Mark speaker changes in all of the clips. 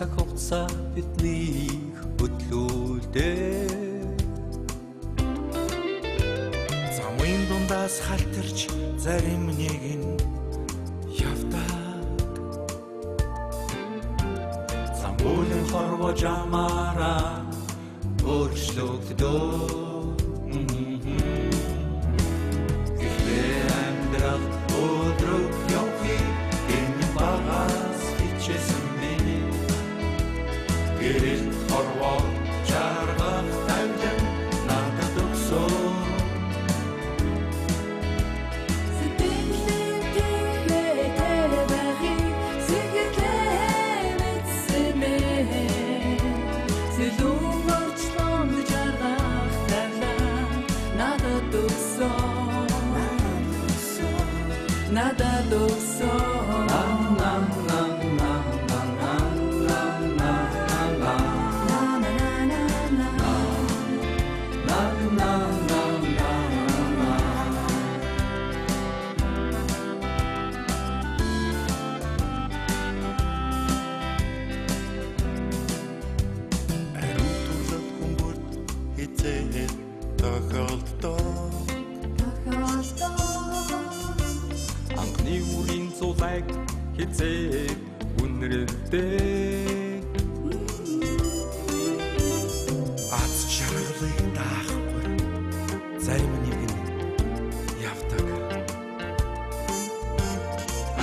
Speaker 1: цаг хугацаа биднийг хөтлүүлдэг. Замын дундаас халтарч зарим нэг нь явдаг. Зам бүлэн хорвож амаараа өөрчлөгдөө. Өдрөг явахыг энэ багаас хичээсэн миний гэрэл хорвоо жаргах тайлан надад өгсөн.
Speaker 2: Сэтгэлийн төвхөд байхыг сэгэлэмэдсэн мэ Сэлүүн орчлонд жаргах тайлан надад өгсөн. Nada doso na na na na na na na na na na na. Эрүүтүүлэг хүмүүст хизээд тохиолддог. Анхны үрийн цулайг хизээ үнэрэлдэг. Аз жаргалыг даахгүй зарим нэг нь явдаг.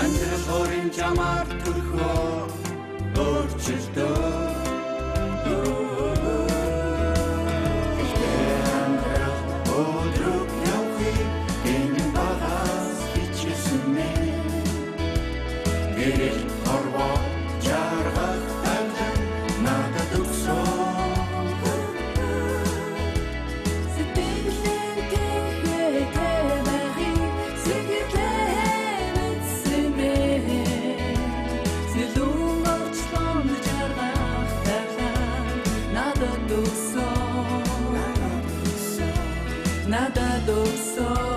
Speaker 2: Амьдрал хорин чамаар төрхөө өөрчилдөг. Гэрэл хорвоо жаргах тайлан надад өгсөн. Сэтгэлийн төвхөд байхыг сэгэлэмэдсэн мэ Сэлүүн орчлонд жаргах тайлан надад өгсөн. Надад өгсөн.